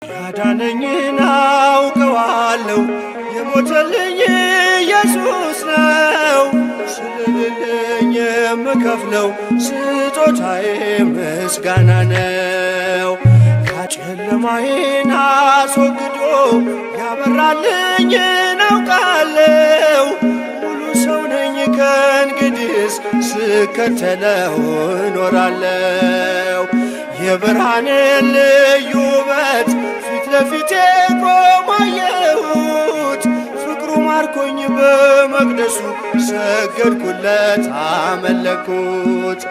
ያዳነኝን አውቀዋለሁ የሞተልኝ ኢየሱስ ነው። ስለሌለኝ የምከፍለው ስጦታዬ ምስጋና ነው። ጨለማዬን አስወግዶ ያበራልኝን አውቃለሁ። ሙሉ ሰው ነኝ ከእንግዲህስ ስከተለው እኖራለሁ። የብርሃንን ልዩ ውበት ፊት ለፊቴ ቆሞ አየሁት። ፍቅሩ ማርኮኝ በመቅደሱ ሰገድኩለት አመለኩት።